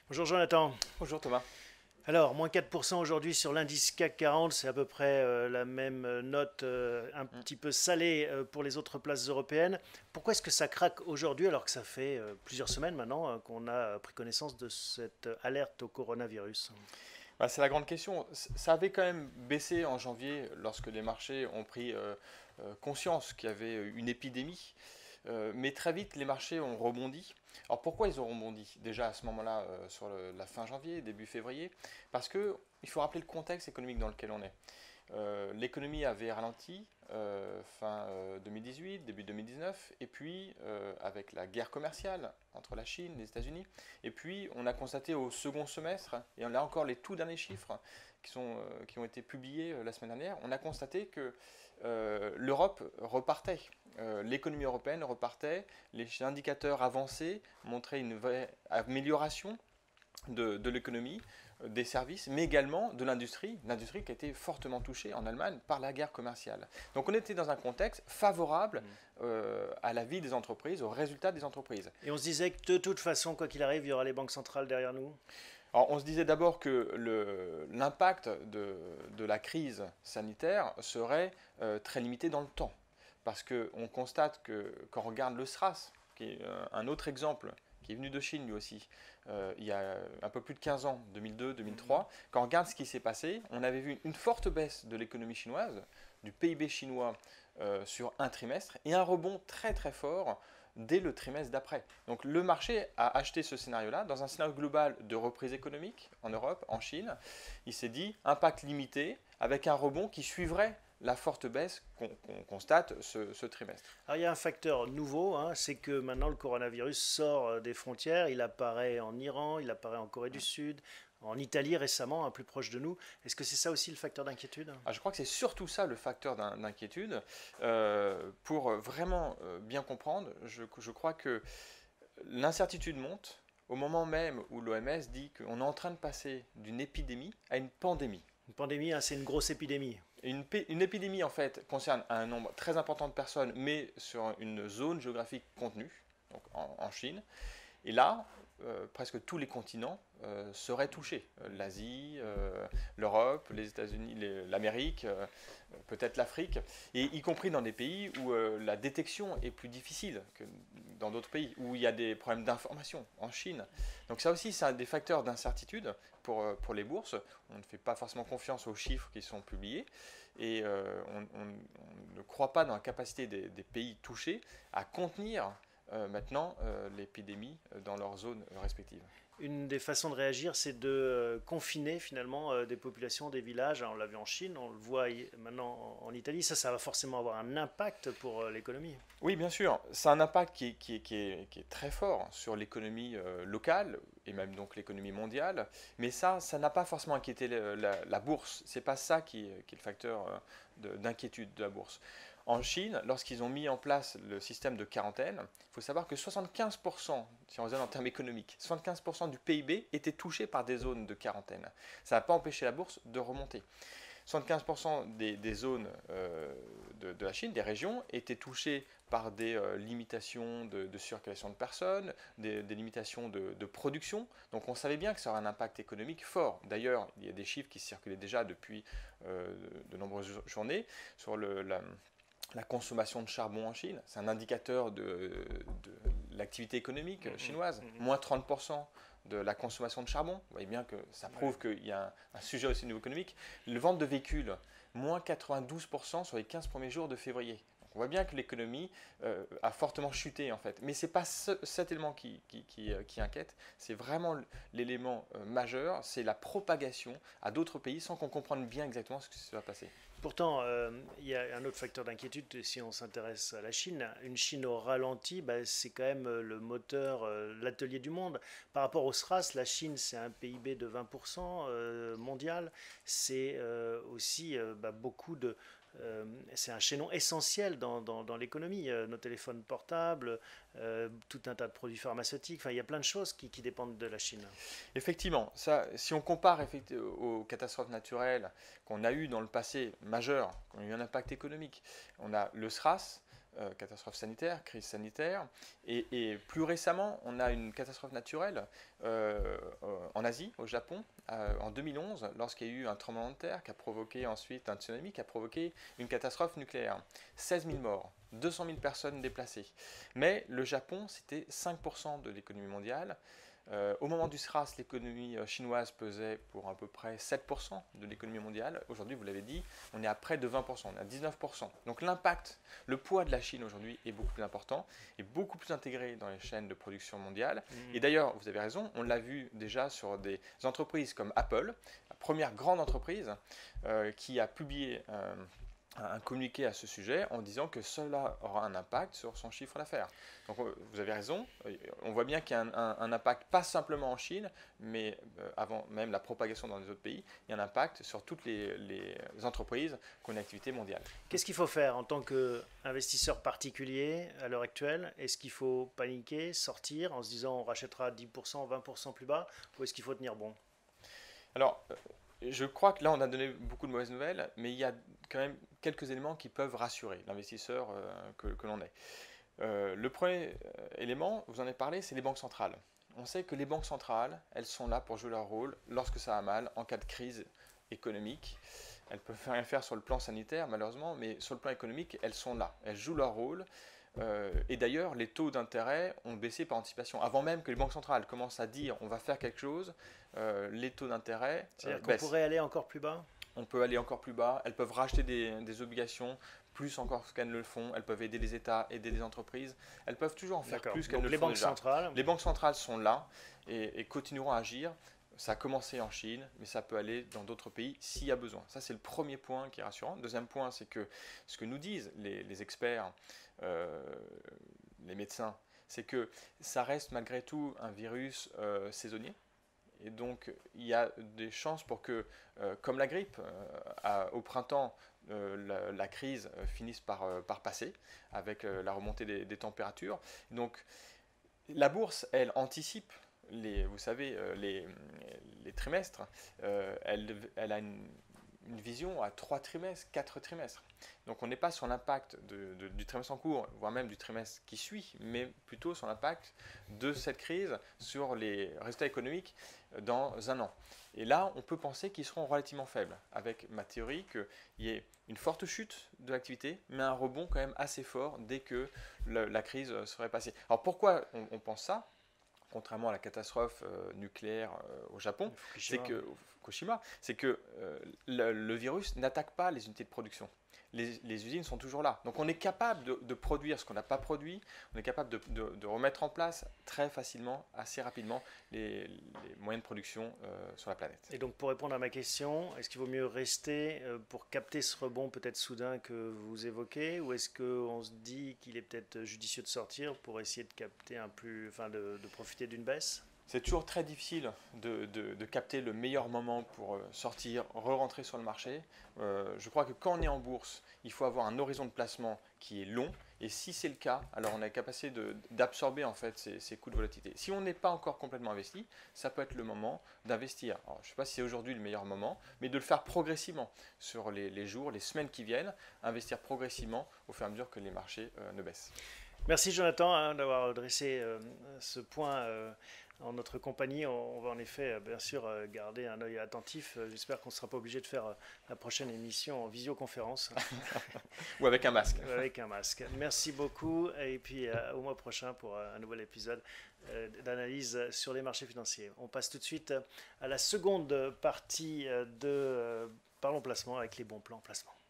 Bonjour Jonathan. Bonjour Thomas. Alors, moins 4% aujourd'hui sur l'indice CAC 40, c'est à peu près la même note un Mm. petit peu salée pour les autres places européennes. Pourquoi est-ce que ça craque aujourd'hui alors que ça fait plusieurs semaines maintenant qu'on a pris connaissance de cette alerte au coronavirus? Bah, c'est la grande question. Ça avait quand même baissé en janvier lorsque les marchés ont pris conscience qu'il y avait une épidémie. Mais très vite, les marchés ont rebondi. Alors pourquoi ils ont rebondi déjà à ce moment-là, sur la fin janvier, début février? Parce que il faut rappeler le contexte économique dans lequel on est. L'économie avait ralenti fin 2018, début 2019, et puis avec la guerre commerciale entre la Chine et les États-Unis, et puis on a constaté au second semestre, et on a encore les tout derniers chiffres qui ont été publiés la semaine dernière, on a constaté que l'Europe repartait, l'économie européenne repartait, les indicateurs avancés montraient une vraie amélioration de l'économie, des services, mais également de l'industrie qui a été fortement touchée en Allemagne par la guerre commerciale. Donc on était dans un contexte favorable Mm. à la vie des entreprises, aux résultats des entreprises. Et on se disait que de toute façon, quoi qu'il arrive, il y aura les banques centrales derrière nous. Alors on se disait d'abord que l'impact de la crise sanitaire serait très limité dans le temps, parce qu'on constate que quand on regarde le SRAS, qui est un autre exemple, qui est venu de Chine lui aussi, il y a un peu plus de 15 ans, 2002-2003, quand on regarde ce qui s'est passé, on avait vu une forte baisse de l'économie chinoise, du PIB chinois sur un trimestre, et un rebond très très fort dès le trimestre d'après. Donc le marché a acheté ce scénario-là dans un scénario global de reprise économique en Europe, en Chine. Il s'est dit impact limité avec un rebond qui suivrait la forte baisse qu'on constate ce trimestre. Alors il y a un facteur nouveau, hein, c'est que maintenant le coronavirus sort des frontières, il apparaît en Iran, il apparaît en Corée du Sud, en Italie récemment, un plus proche de nous. Est-ce que c'est ça aussi le facteur d'inquiétude? Ah, je crois que c'est surtout ça le facteur d'inquiétude. Pour vraiment bien comprendre, je crois que l'incertitude monte au moment même où l'OMS dit qu'on est en train de passer d'une épidémie à une pandémie. Une pandémie, hein, c'est une grosse épidémie. Et une épidémie, en fait, concerne un nombre très important de personnes, mais sur une zone géographique contenue, donc en Chine. Et là, presque tous les continents seraient touchés. L'Asie, l'Europe, les États-Unis, l'Amérique, peut-être l'Afrique, et y compris dans des pays où la détection est plus difficile que dans d'autres pays, où il y a des problèmes d'information, en Chine. Donc ça aussi, c'est un des facteurs d'incertitude pour les bourses. On ne fait pas forcément confiance aux chiffres qui sont publiés, et on ne croit pas dans la capacité des pays touchés à contenir maintenant l'épidémie dans leurs zones respectives. Une des façons de réagir, c'est de confiner finalement des populations, des villages. Alors, on l'a vu en Chine, on le voit maintenant en Italie. Ça va forcément avoir un impact pour l'économie. Oui, bien sûr, c'est un impact qui est très fort sur l'économie locale et même donc l'économie mondiale, mais ça n'a pas forcément inquiété la bourse. C'est pas ça qui est le facteur d'inquiétude de la bourse. En Chine, lorsqu'ils ont mis en place le système de quarantaine, il faut savoir que 75%, si on raisonne en termes économiques, 75% du PIB était touché par des zones de quarantaine. Ça n'a pas empêché la bourse de remonter. 75% des zones de la Chine, des régions, étaient touchées par des limitations de circulation de personnes, des limitations de production. Donc on savait bien que ça aurait un impact économique fort. D'ailleurs, il y a des chiffres qui circulaient déjà depuis de nombreuses journées sur la consommation de charbon en Chine. C'est un indicateur de l'activité économique chinoise. Moins 30% de la consommation de charbon. Vous voyez bien que ça prouve qu'il y a un sujet aussi au niveau économique. Le vente de véhicules, moins 92% sur les 15 premiers jours de février. Donc on voit bien que l'économie a fortement chuté en fait. Mais ce n'est pas cet élément qui inquiète, c'est vraiment l'élément majeur, c'est la propagation à d'autres pays sans qu'on comprenne bien exactement ce qui va passer. Pourtant, il y a un autre facteur d'inquiétude si on s'intéresse à la Chine. Une Chine au ralenti, bah, c'est quand même le moteur, l'atelier du monde. Par rapport au SRAS, la Chine, c'est un PIB de 20% mondial. C'est aussi bah, beaucoup de... c'est un chaînon essentiel dans l'économie. Nos téléphones portables, tout un tas de produits pharmaceutiques. Enfin, il y a plein de choses qui dépendent de la Chine. Effectivement, ça, si on compare aux catastrophes naturelles qu'on a eues dans le passé majeures, qui ont eu un impact économique, on a le SRAS, catastrophe sanitaire, crise sanitaire, et plus récemment, on a une catastrophe naturelle en Asie, au Japon, en 2011, lorsqu'il y a eu un tremblement de terre qui a provoqué ensuite un tsunami, qui a provoqué une catastrophe nucléaire. 16 000 morts, 200 000 personnes déplacées. Mais le Japon, c'était 5% de l'économie mondiale. Au moment du SRAS, l'économie chinoise pesait pour à peu près 7% de l'économie mondiale. Aujourd'hui, vous l'avez dit, on est à près de 20%, on est à 19%. Donc l'impact, le poids de la Chine aujourd'hui est beaucoup plus important et beaucoup plus intégré dans les chaînes de production mondiale. Et d'ailleurs, vous avez raison, on l'a vu déjà sur des entreprises comme Apple, la première grande entreprise qui a publié un communiqué à ce sujet en disant que cela aura un impact sur son chiffre d'affaires. Donc vous avez raison, on voit bien qu'il y a un impact pas simplement en Chine, mais avant même la propagation dans les autres pays, il y a un impact sur toutes les entreprises qui ont une activité mondiale. Qu'est-ce qu'il faut faire en tant qu'investisseur particulier à l'heure actuelle? Est-ce qu'il faut paniquer, sortir en se disant on rachètera 10%, 20% plus bas, ou est-ce qu'il faut tenir bon? Alors, je crois que là, on a donné beaucoup de mauvaises nouvelles, mais il y a quand même quelques éléments qui peuvent rassurer l'investisseur que l'on est. Le premier élément, vous en avez parlé, c'est les banques centrales. On sait que les banques centrales, elles sont là pour jouer leur rôle lorsque ça va mal, en cas de crise économique. Elles peuvent rien faire sur le plan sanitaire, malheureusement, mais sur le plan économique, elles sont là. Elles jouent leur rôle. Et d'ailleurs, les taux d'intérêt ont baissé par anticipation. Avant même que les banques centrales commencent à dire on va faire quelque chose, les taux d'intérêt C'est-à-dire qu'on baissent. pourrait aller encore plus bas? On peut aller encore plus bas. Elles peuvent racheter des obligations, plus encore qu'elles ne le font. Elles peuvent aider les États, aider les entreprises. Elles peuvent toujours en faire plus qu'elles ne le font déjà. Les banques centrales sont là et continueront à agir. Ça a commencé en Chine, mais ça peut aller dans d'autres pays s'il y a besoin. Ça, c'est le premier point qui est rassurant. Deuxième point, c'est que ce que nous disent les experts, les médecins, c'est que ça reste malgré tout un virus saisonnier. Et donc, il y a des chances pour que, comme la grippe, au printemps, la crise finisse par passer avec la remontée des températures. Donc, la bourse, elle anticipe vous savez, les trimestres. Elle a une vision à 3 trimestres, 4 trimestres. Donc on n'est pas sur l'impact du trimestre en cours, voire même du trimestre qui suit, mais plutôt sur l'impact de cette crise sur les résultats économiques dans un an. Et là, on peut penser qu'ils seront relativement faibles, avec ma théorie qu'il y ait une forte chute de l'activité, mais un rebond quand même assez fort dès que la crise serait passée. Alors pourquoi on pense ça ? Contrairement à la catastrophe nucléaire au Japon, Fukushima, c'est que le virus n'attaque pas les unités de production. Les usines sont toujours là. Donc on est capable de produire ce qu'on n'a pas produit, on est capable de remettre en place très facilement, assez rapidement, les moyens de production sur la planète. Et donc pour répondre à ma question, est-ce qu'il vaut mieux rester pour capter ce rebond peut-être soudain que vous évoquez, ou est-ce qu'on se dit qu'il est peut-être judicieux de sortir pour essayer de capter de profiter d'une baisse? C'est toujours très difficile de capter le meilleur moment pour sortir, re-rentrer sur le marché. Je crois que quand on est en bourse, il faut avoir un horizon de placement qui est long. Et si c'est le cas, alors on a la capacité d'absorber en fait ces coûts de volatilité. Si on n'est pas encore complètement investi, ça peut être le moment d'investir. Alors, je ne sais pas si c'est aujourd'hui le meilleur moment, mais de le faire progressivement sur les jours, les semaines qui viennent, investir progressivement au fur et à mesure que les marchés ne baissent. Merci Jonathan d'avoir dressé ce point en notre compagnie. On va en effet bien sûr garder un œil attentif. J'espère qu'on ne sera pas obligé de faire la prochaine émission en visioconférence. Ou avec un masque. Avec un masque. Merci beaucoup et puis au mois prochain pour un nouvel épisode d'analyse sur les marchés financiers. On passe tout de suite à la seconde partie de Parlons Placement avec les bons plans placement.